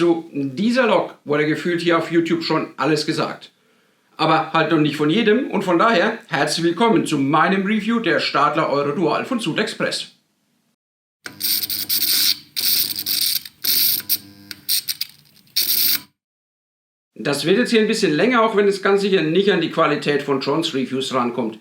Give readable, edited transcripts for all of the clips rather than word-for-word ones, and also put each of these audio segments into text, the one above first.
Zu dieser Lok wurde gefühlt hier auf YouTube schon alles gesagt. Aber halt noch nicht von jedem und von daher herzlich willkommen zu meinem Review der Stadler Euro Dual von SuedExpress. Das wird jetzt hier ein bisschen länger, auch wenn es ganz sicher nicht an die Qualität von Johns Reviews rankommt.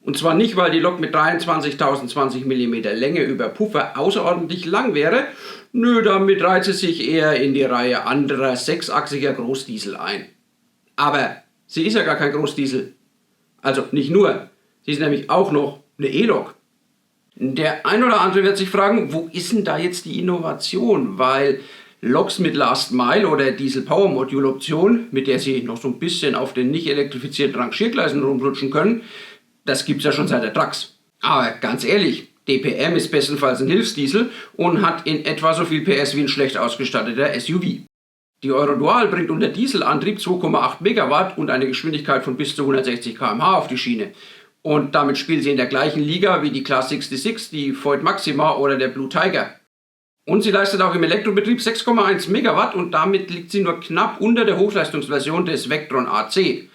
Und zwar nicht, weil die Lok mit 23.020 mm Länge über Puffer außerordentlich lang wäre, nö, damit reiht sie sich eher in die Reihe anderer sechsachsiger Großdiesel ein. Aber sie ist ja gar kein Großdiesel. Also nicht nur, sie ist nämlich auch noch eine E-Lok. Der ein oder andere wird sich fragen, wo ist denn da jetzt die Innovation? Weil Loks mit Last Mile oder Diesel-Power-Modul-Option, mit der sie noch so ein bisschen auf den nicht elektrifizierten Rangiergleisen rumrutschen können, das gibt's ja schon seit der Trax. Aber ganz ehrlich, DPM ist bestenfalls ein Hilfsdiesel und hat in etwa so viel PS wie ein schlecht ausgestatteter SUV. Die Euro Dual bringt unter Dieselantrieb 2,8 Megawatt und eine Geschwindigkeit von bis zu 160 km/h auf die Schiene. Und damit spielt sie in der gleichen Liga wie die Class 66, die Voith Maxima oder der Blue Tiger. Und sie leistet auch im Elektrobetrieb 6,1 Megawatt und damit liegt sie nur knapp unter der Hochleistungsversion des Vectron AC.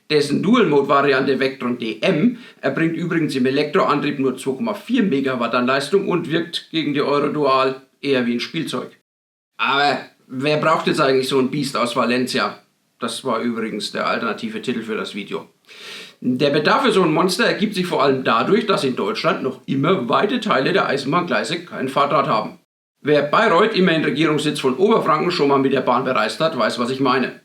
Dessen Dual-Mode-Variante Vectron DM erbringt übrigens im Elektroantrieb nur 2,4 Megawatt an Leistung und wirkt gegen die Euro Dual eher wie ein Spielzeug. Aber wer braucht jetzt eigentlich so ein Biest aus Valencia? Das war übrigens der alternative Titel für das Video. Der Bedarf für so ein Monster ergibt sich vor allem dadurch, dass in Deutschland noch immer weite Teile der Eisenbahngleise kein Fahrrad haben. Wer Bayreuth, immerhin Regierungssitz von Oberfranken, schon mal mit der Bahn bereist hat, weiß, was ich meine.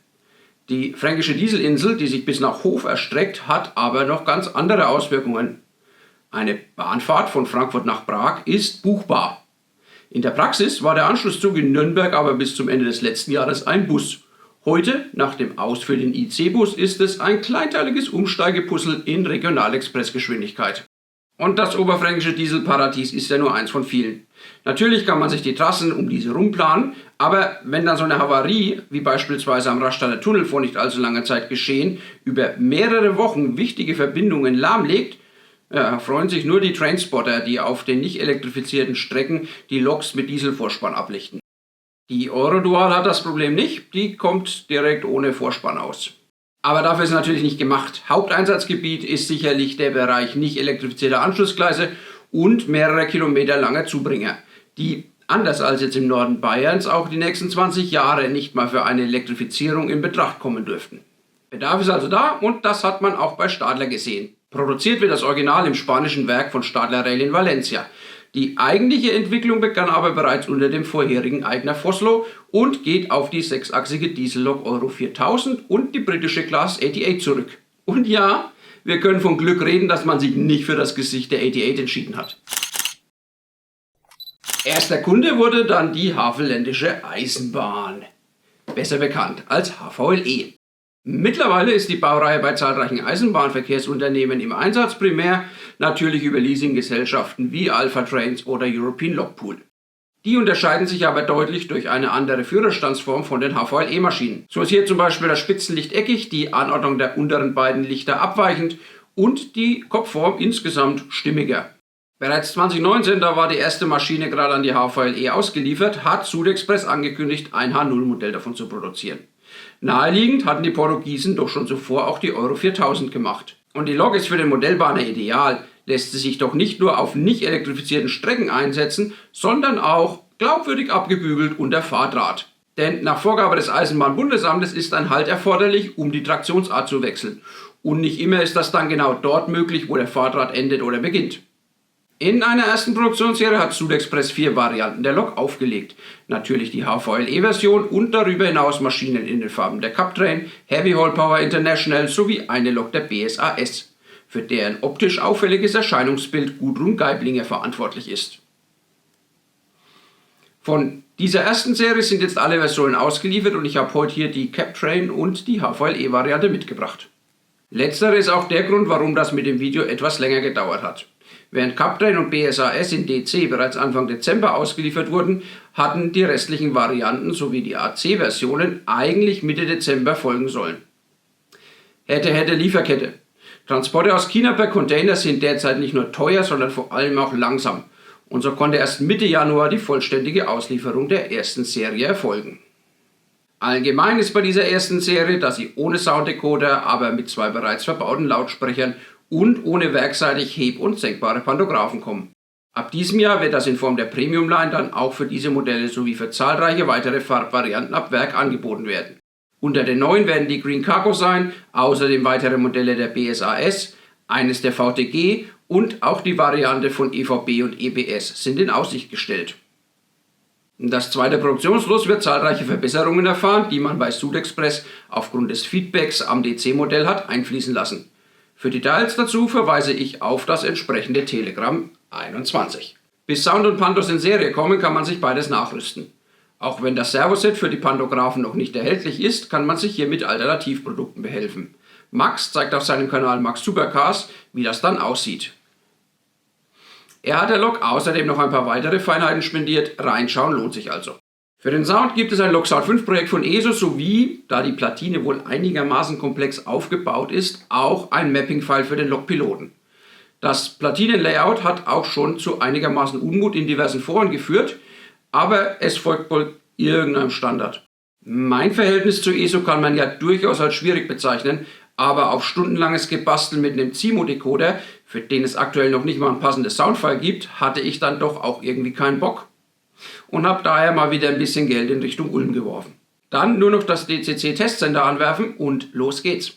Die fränkische Dieselinsel, die sich bis nach Hof erstreckt, hat aber noch ganz andere Auswirkungen. Eine Bahnfahrt von Frankfurt nach Prag ist buchbar. In der Praxis war der Anschlusszug in Nürnberg aber bis zum Ende des letzten Jahres ein Bus. Heute, nach dem Aus für den IC-Bus, ist es ein kleinteiliges Umsteigepuzzle in Regionalexpressgeschwindigkeit. Und das oberfränkische Dieselparadies ist ja nur eins von vielen. Natürlich kann man sich die Trassen um diese rumplanen, aber wenn dann so eine Havarie, wie beispielsweise am Rastatter Tunnel vor nicht allzu langer Zeit geschehen, über mehrere Wochen wichtige Verbindungen lahmlegt, freuen sich nur die Trainspotter, die auf den nicht elektrifizierten Strecken die Loks mit Dieselvorspann ablichten. Die Euro Dual hat das Problem nicht, die kommt direkt ohne Vorspann aus. Aber dafür ist es natürlich nicht gemacht. Haupteinsatzgebiet ist sicherlich der Bereich nicht elektrifizierter Anschlussgleise und mehrere Kilometer langer Zubringer, die, anders als jetzt im Norden Bayerns, auch die nächsten 20 Jahre nicht mal für eine Elektrifizierung in Betracht kommen dürften. Bedarf ist also da und das hat man auch bei Stadler gesehen. Produziert wird das Original im spanischen Werk von Stadler Rail in Valencia. Die eigentliche Entwicklung begann aber bereits unter dem vorherigen Eigner Vossloh und geht auf die sechsachsige Diesellok Euro 4000 und die britische Class 88 zurück. Und ja, wir können von Glück reden, dass man sich nicht für das Gesicht der 88 entschieden hat. Erster Kunde wurde dann die Havelländische Eisenbahn, besser bekannt als HVLE. Mittlerweile ist die Baureihe bei zahlreichen Eisenbahnverkehrsunternehmen im Einsatz, primär natürlich über Leasinggesellschaften wie Alpha Trains oder European Lok Pool. Die unterscheiden sich aber deutlich durch eine andere Führerstandsform von den HVLE-Maschinen. So ist hier zum Beispiel das Spitzenlicht eckig, die Anordnung der unteren beiden Lichter abweichend und die Kopfform insgesamt stimmiger. Bereits 2019, da war die erste Maschine gerade an die HVLE ausgeliefert, hat SuedExpress angekündigt, ein H0-Modell davon zu produzieren. Naheliegend hatten die Portugiesen doch schon zuvor auch die Euro 4000 gemacht. Und die Lok ist für den Modellbahner ideal, lässt sie sich doch nicht nur auf nicht elektrifizierten Strecken einsetzen, sondern auch glaubwürdig abgebügelt unter Fahrdraht. Denn nach Vorgabe des Eisenbahnbundesamtes ist ein Halt erforderlich, um die Traktionsart zu wechseln. Und nicht immer ist das dann genau dort möglich, wo der Fahrdraht endet oder beginnt. In einer ersten Produktionsserie hat SuedExpress 4 Varianten der Lok aufgelegt. Natürlich die HVLE-Version und darüber hinaus Maschinen in den Farben der Captrain, Heavy Haul Power International sowie eine Lok der BSAS, für deren optisch auffälliges Erscheinungsbild Gudrun Geiblinger verantwortlich ist. Von dieser ersten Serie sind jetzt alle Versionen ausgeliefert und ich habe heute hier die Captrain und die HVLE-Variante mitgebracht. Letztere ist auch der Grund, warum das mit dem Video etwas länger gedauert hat. Während Captrain und BSAS in DC bereits Anfang Dezember ausgeliefert wurden, hatten die restlichen Varianten sowie die AC-Versionen eigentlich Mitte Dezember folgen sollen. Hätte Lieferkette. Transporte aus China per Container sind derzeit nicht nur teuer, sondern vor allem auch langsam. Und so konnte erst Mitte Januar die vollständige Auslieferung der ersten Serie erfolgen. Allgemein ist bei dieser ersten Serie, dass sie ohne Sounddecoder, aber mit 2 bereits verbauten Lautsprechern und ohne werkseitig heb- und senkbare Pantographen kommen. Ab diesem Jahr wird das in Form der Premium-Line dann auch für diese Modelle sowie für zahlreiche weitere Farbvarianten ab Werk angeboten werden. Unter den neuen werden die Green Cargo sein, außerdem weitere Modelle der BSAS, eines der VTG und auch die Variante von EVB und EBS sind in Aussicht gestellt. Das zweite Produktionslos wird zahlreiche Verbesserungen erfahren, die man bei SUDExpress aufgrund des Feedbacks am DC-Modell hat einfließen lassen. Für Details dazu verweise ich auf das entsprechende Telegramm 21. Bis Sound und Pantos in Serie kommen, kann man sich beides nachrüsten. Auch wenn das Servoset für die Pantographen noch nicht erhältlich ist, kann man sich hier mit Alternativprodukten behelfen. Max zeigt auf seinem Kanal Max Supercars, wie das dann aussieht. Er hat der Lok außerdem noch ein paar weitere Feinheiten spendiert, reinschauen lohnt sich also. Für den Sound gibt es ein Lok-Sound 5 Projekt von ESO sowie, da die Platine wohl einigermaßen komplex aufgebaut ist, auch ein Mapping-File für den Lok-Piloten. Das Platinen-Layout hat auch schon zu einigermaßen Unmut in diversen Foren geführt, aber es folgt wohl irgendeinem Standard. Mein Verhältnis zu ESO kann man ja durchaus als schwierig bezeichnen, aber auf stundenlanges Gebasteln mit einem Zimo-Decoder, für den es aktuell noch nicht mal ein passendes Soundfile gibt, hatte ich dann doch auch irgendwie keinen Bock und habe daher mal wieder ein bisschen Geld in Richtung Ulm geworfen. Dann nur noch das DCC-Testsender anwerfen und los geht's.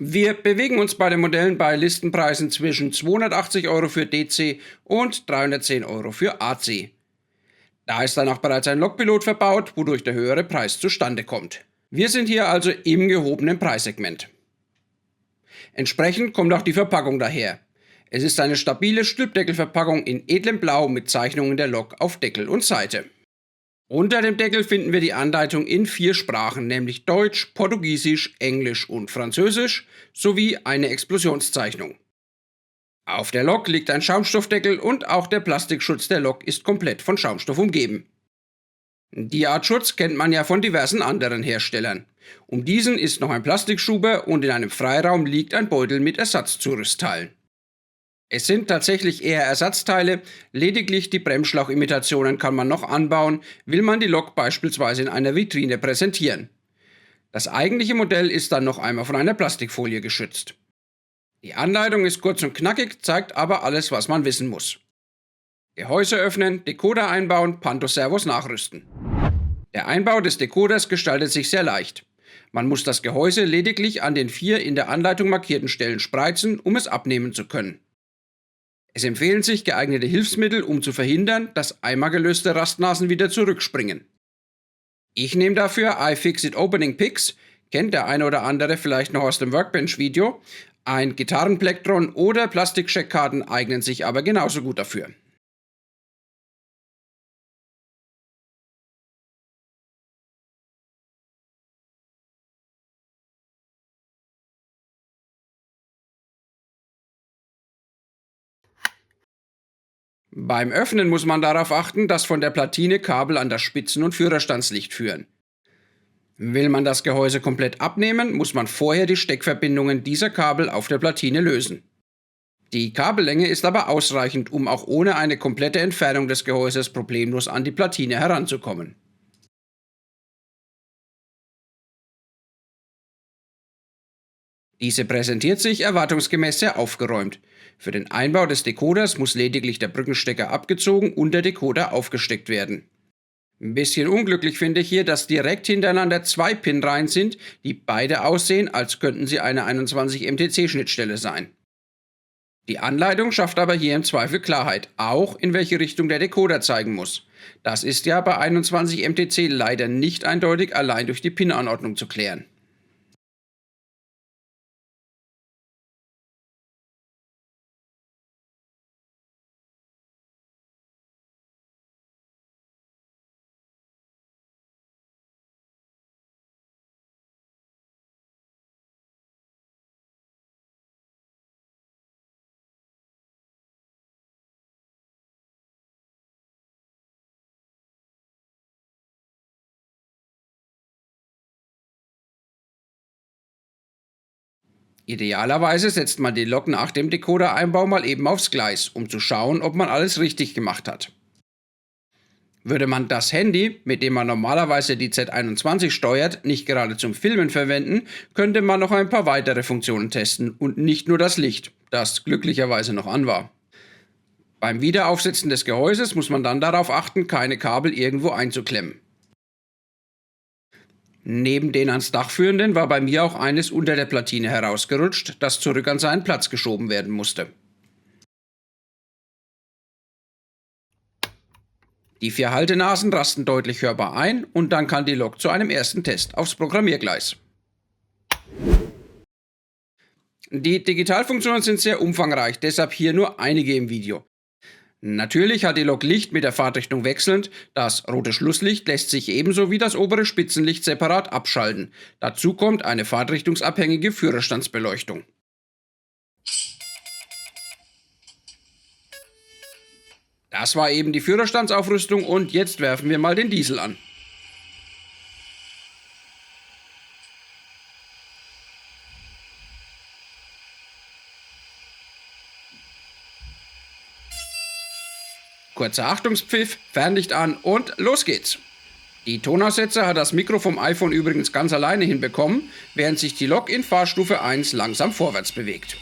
Wir bewegen uns bei den Modellen bei Listenpreisen zwischen 280 € für DC und 310 € für AC. Da ist dann auch bereits ein Lokpilot verbaut, wodurch der höhere Preis zustande kommt. Wir sind hier also im gehobenen Preissegment. Entsprechend kommt auch die Verpackung daher. Es ist eine stabile Stülpdeckelverpackung in edlem Blau mit Zeichnungen der Lok auf Deckel und Seite. Unter dem Deckel finden wir die Anleitung in 4 Sprachen, nämlich Deutsch, Portugiesisch, Englisch und Französisch, sowie eine Explosionszeichnung. Auf der Lok liegt ein Schaumstoffdeckel und auch der Plastikschutz der Lok ist komplett von Schaumstoff umgeben. Die Art Schutz kennt man ja von diversen anderen Herstellern. Um diesen ist noch ein Plastikschuber und in einem Freiraum liegt ein Beutel mit Ersatzzurüstteilen. Es sind tatsächlich eher Ersatzteile, lediglich die Bremsschlauchimitationen kann man noch anbauen, will man die Lok beispielsweise in einer Vitrine präsentieren. Das eigentliche Modell ist dann noch einmal von einer Plastikfolie geschützt. Die Anleitung ist kurz und knackig, zeigt aber alles, was man wissen muss. Gehäuse öffnen, Decoder einbauen, Pantos-Servos nachrüsten. Der Einbau des Decoders gestaltet sich sehr leicht. Man muss das Gehäuse lediglich an den 4 in der Anleitung markierten Stellen spreizen, um es abnehmen zu können. Es empfehlen sich geeignete Hilfsmittel, um zu verhindern, dass einmal gelöste Rastnasen wieder zurückspringen. Ich nehme dafür iFixit Opening Picks, kennt der eine oder andere vielleicht noch aus dem Workbench-Video, ein Gitarrenplektron oder Plastikscheckkarten eignen sich aber genauso gut dafür. Beim Öffnen muss man darauf achten, dass von der Platine Kabel an das Spitzen- und Führerstandslicht führen. Will man das Gehäuse komplett abnehmen, muss man vorher die Steckverbindungen dieser Kabel auf der Platine lösen. Die Kabellänge ist aber ausreichend, um auch ohne eine komplette Entfernung des Gehäuses problemlos an die Platine heranzukommen. Diese präsentiert sich erwartungsgemäß sehr aufgeräumt. Für den Einbau des Decoders muss lediglich der Brückenstecker abgezogen und der Decoder aufgesteckt werden. Ein bisschen unglücklich finde ich hier, dass direkt hintereinander 2 Pin-Reihen sind, die beide aussehen, als könnten sie eine 21 MTC-Schnittstelle sein. Die Anleitung schafft aber hier im Zweifel Klarheit, auch in welche Richtung der Decoder zeigen muss. Das ist ja bei 21 MTC leider nicht eindeutig allein durch die Pin-Anordnung zu klären. Idealerweise setzt man die Lok nach dem Decoder-Einbau mal eben aufs Gleis, um zu schauen, ob man alles richtig gemacht hat. Würde man das Handy, mit dem man normalerweise die Z21 steuert, nicht gerade zum Filmen verwenden, könnte man noch ein paar weitere Funktionen testen und nicht nur das Licht, das glücklicherweise noch an war. Beim Wiederaufsetzen des Gehäuses muss man dann darauf achten, keine Kabel irgendwo einzuklemmen. Neben den ans Dach führenden war bei mir auch eines unter der Platine herausgerutscht, das zurück an seinen Platz geschoben werden musste. Die 4 Haltenasen rasten deutlich hörbar ein und dann kann die Lok zu einem ersten Test aufs Programmiergleis. Die Digitalfunktionen sind sehr umfangreich, deshalb hier nur einige im Video. Natürlich hat die Lok Licht mit der Fahrtrichtung wechselnd, das rote Schlusslicht lässt sich ebenso wie das obere Spitzenlicht separat abschalten. Dazu kommt eine fahrtrichtungsabhängige Führerstandsbeleuchtung. Das war eben die Führerstandsaufrüstung und jetzt werfen wir mal den Diesel an. Kurzer Achtungspfiff, Fernlicht an und los geht's. Die Tonaussetzer hat das Mikro vom iPhone übrigens ganz alleine hinbekommen, während sich die Lok in Fahrstufe 1 langsam vorwärts bewegt.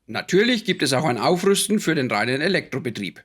Natürlich gibt es auch ein Aufrüsten für den reinen Elektrobetrieb.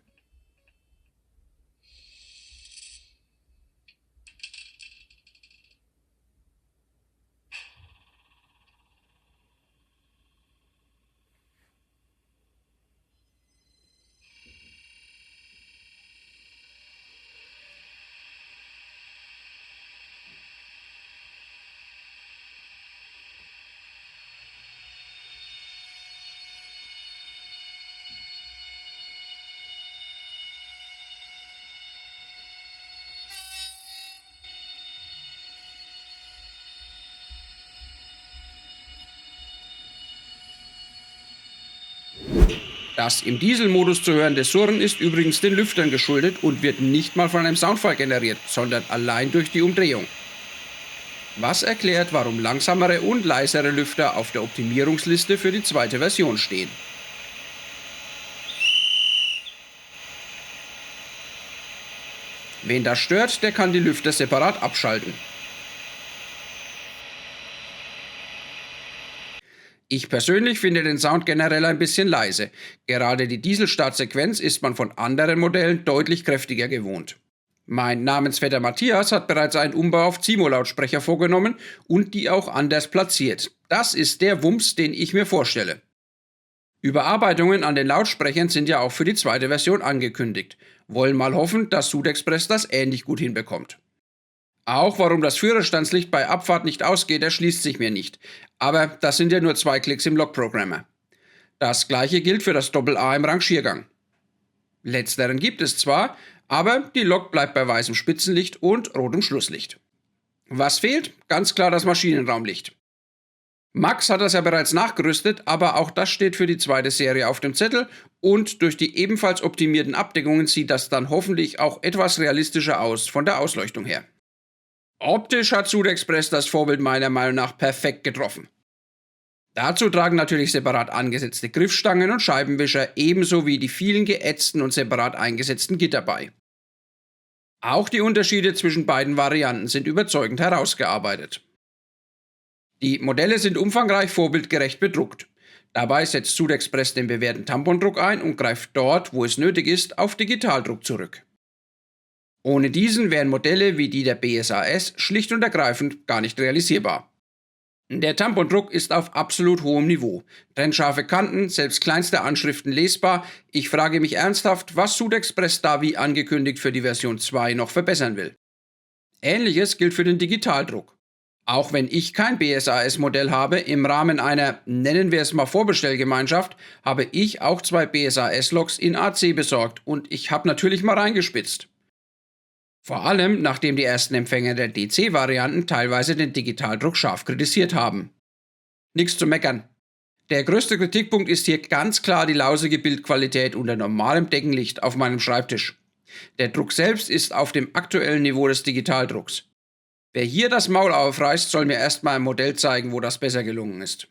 Das im Dieselmodus zu hörende Surren ist übrigens den Lüftern geschuldet und wird nicht mal von einem Soundfile generiert, sondern allein durch die Umdrehung. Was erklärt, warum langsamere und leisere Lüfter auf der Optimierungsliste für die zweite Version stehen. Wen das stört, der kann die Lüfter separat abschalten. Ich persönlich finde den Sound generell ein bisschen leise. Gerade die Dieselstartsequenz ist man von anderen Modellen deutlich kräftiger gewohnt. Mein Namensvetter Matthias hat bereits einen Umbau auf Zimo-Lautsprecher vorgenommen und die auch anders platziert. Das ist der Wumms, den ich mir vorstelle. Überarbeitungen an den Lautsprechern sind ja auch für die zweite Version angekündigt. Wollen mal hoffen, dass SUDEXpress das ähnlich gut hinbekommt. Auch warum das Führerstandslicht bei Abfahrt nicht ausgeht, erschließt sich mir nicht. Aber das sind ja nur 2 Klicks im Log-Programmer. Das gleiche gilt für das Doppel-A im Rangiergang. Letzteren gibt es zwar, aber die Lok bleibt bei weißem Spitzenlicht und rotem Schlusslicht. Was fehlt? Ganz klar das Maschinenraumlicht. Max hat das ja bereits nachgerüstet, aber auch das steht für die zweite Serie auf dem Zettel und durch die ebenfalls optimierten Abdeckungen sieht das dann hoffentlich auch etwas realistischer aus von der Ausleuchtung her. Optisch hat SUDEXpress das Vorbild meiner Meinung nach perfekt getroffen. Dazu tragen natürlich separat angesetzte Griffstangen und Scheibenwischer ebenso wie die vielen geätzten und separat eingesetzten Gitter bei. Auch die Unterschiede zwischen beiden Varianten sind überzeugend herausgearbeitet. Die Modelle sind umfangreich vorbildgerecht bedruckt. Dabei setzt SUDEXpress den bewährten Tampondruck ein und greift dort, wo es nötig ist, auf Digitaldruck zurück. Ohne diesen wären Modelle wie die der BSAS schlicht und ergreifend gar nicht realisierbar. Der Tampondruck ist auf absolut hohem Niveau. Trennscharfe Kanten, selbst kleinste Anschriften lesbar. Ich frage mich ernsthaft, was SUDEXpress da wie angekündigt für die Version 2 noch verbessern will. Ähnliches gilt für den Digitaldruck. Auch wenn ich kein BSAS-Modell habe, im Rahmen einer, nennen wir es mal Vorbestellgemeinschaft, habe ich auch 2 BSAS-Loks in AC besorgt und ich habe natürlich mal reingespitzt. Vor allem, nachdem die ersten Empfänger der DC-Varianten teilweise den Digitaldruck scharf kritisiert haben. Nichts zu meckern. Der größte Kritikpunkt ist hier ganz klar die lausige Bildqualität unter normalem Deckenlicht auf meinem Schreibtisch. Der Druck selbst ist auf dem aktuellen Niveau des Digitaldrucks. Wer hier das Maul aufreißt, soll mir erstmal ein Modell zeigen, wo das besser gelungen ist.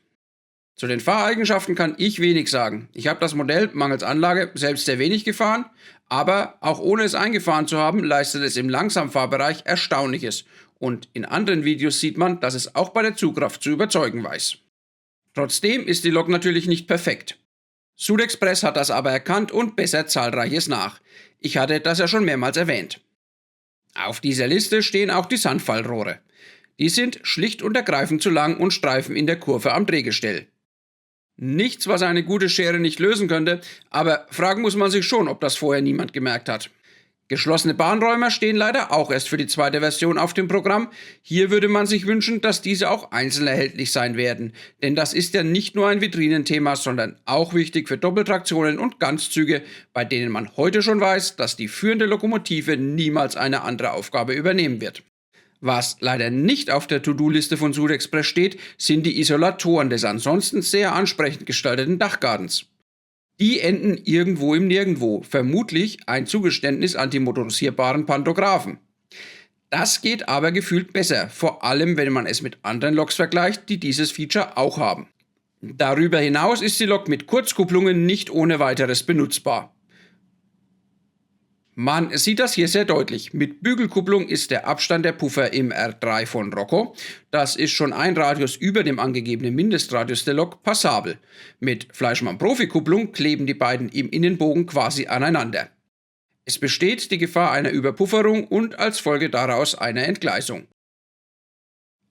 Zu den Fahreigenschaften kann ich wenig sagen. Ich habe das Modell mangels Anlage selbst sehr wenig gefahren, aber auch ohne es eingefahren zu haben, leistet es im Langsamfahrbereich Erstaunliches. Und in anderen Videos sieht man, dass es auch bei der Zugkraft zu überzeugen weiß. Trotzdem ist die Lok natürlich nicht perfekt. SUDEXpress hat das aber erkannt und bessert zahlreiches nach. Ich hatte das ja schon mehrmals erwähnt. Auf dieser Liste stehen auch die Sandfallrohre. Die sind schlicht und ergreifend zu lang und streifen in der Kurve am Drehgestell. Nichts, was eine gute Schere nicht lösen könnte, aber fragen muss man sich schon, ob das vorher niemand gemerkt hat. Geschlossene Bahnräumer stehen leider auch erst für die zweite Version auf dem Programm. Hier würde man sich wünschen, dass diese auch einzeln erhältlich sein werden, denn das ist ja nicht nur ein Vitrinenthema, sondern auch wichtig für Doppeltraktionen und Ganzzüge, bei denen man heute schon weiß, dass die führende Lokomotive niemals eine andere Aufgabe übernehmen wird. Was leider nicht auf der To-Do-Liste von SUDEXpress steht, sind die Isolatoren des ansonsten sehr ansprechend gestalteten Dachgartens. Die enden irgendwo im Nirgendwo, vermutlich ein Zugeständnis an die motorisierbaren Pantographen. Das geht aber gefühlt besser, vor allem wenn man es mit anderen Loks vergleicht, die dieses Feature auch haben. Darüber hinaus ist die Lok mit Kurzkupplungen nicht ohne weiteres benutzbar. Man sieht das hier sehr deutlich. Mit Bügelkupplung ist der Abstand der Puffer im R3 von Rocco, das ist schon ein Radius über dem angegebenen Mindestradius der Lok, passabel. Mit Fleischmann-Profi-Kupplung kleben die beiden im Innenbogen quasi aneinander. Es besteht die Gefahr einer Überpufferung und als Folge daraus einer Entgleisung.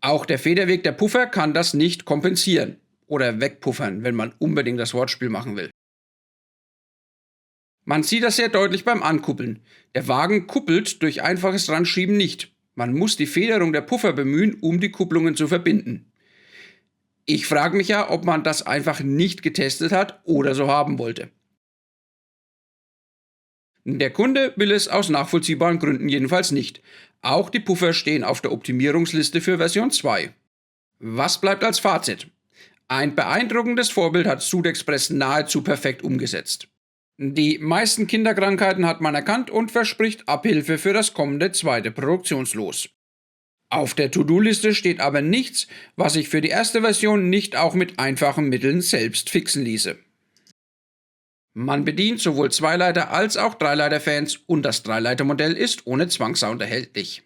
Auch der Federweg der Puffer kann das nicht kompensieren oder wegpuffern, wenn man unbedingt das Wortspiel machen will. Man sieht das sehr deutlich beim Ankuppeln. Der Wagen kuppelt durch einfaches Ranschieben nicht. Man muss die Federung der Puffer bemühen, um die Kupplungen zu verbinden. Ich frage mich ja, ob man das einfach nicht getestet hat oder so haben wollte. Der Kunde will es aus nachvollziehbaren Gründen jedenfalls nicht. Auch die Puffer stehen auf der Optimierungsliste für Version 2. Was bleibt als Fazit? Ein beeindruckendes Vorbild hat SUDEXpress nahezu perfekt umgesetzt. Die meisten Kinderkrankheiten hat man erkannt und verspricht Abhilfe für das kommende zweite Produktionslos. Auf der To-Do-Liste steht aber nichts, was sich für die erste Version nicht auch mit einfachen Mitteln selbst fixen ließe. Man bedient sowohl Zweileiter- als auch Dreileiter-Fans und das Dreileiter-Modell ist ohne Zwangssound erhältlich.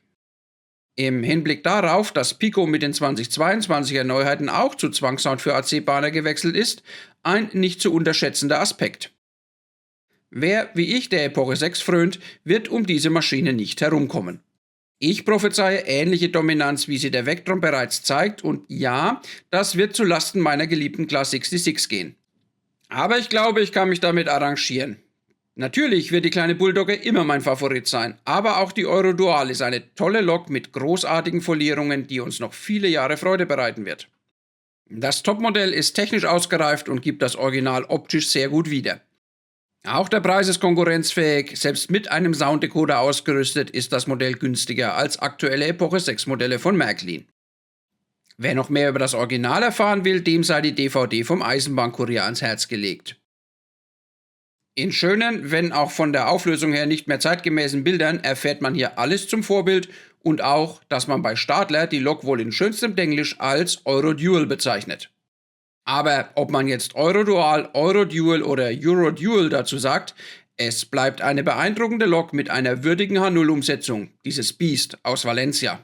Im Hinblick darauf, dass Pico mit den 2022er Neuheiten auch zu Zwangssound für AC-Bahner gewechselt ist, ein nicht zu unterschätzender Aspekt. Wer, wie ich, der Epoche 6 frönt, wird um diese Maschine nicht herumkommen. Ich prophezeie ähnliche Dominanz, wie sie der Vectron bereits zeigt, und ja, das wird zulasten meiner geliebten Class 66 gehen. Aber ich glaube, ich kann mich damit arrangieren. Natürlich wird die kleine Bulldogge immer mein Favorit sein, aber auch die Eurodual ist eine tolle Lok mit großartigen Folierungen, die uns noch viele Jahre Freude bereiten wird. Das Topmodell ist technisch ausgereift und gibt das Original optisch sehr gut wieder. Auch der Preis ist konkurrenzfähig, selbst mit einem Sounddecoder ausgerüstet ist das Modell günstiger als aktuelle Epoche 6 Modelle von Märklin. Wer noch mehr über das Original erfahren will, dem sei die DVD vom Eisenbahnkurier ans Herz gelegt. In schönen, wenn auch von der Auflösung her nicht mehr zeitgemäßen Bildern erfährt man hier alles zum Vorbild und auch, dass man bei Stadler die Lok wohl in schönstem Denglisch als Eurodual bezeichnet. Aber ob man jetzt Eurodual, Eurodual oder Eurodual dazu sagt, es bleibt eine beeindruckende Lok mit einer würdigen H0-Umsetzung, dieses Biest aus Valencia.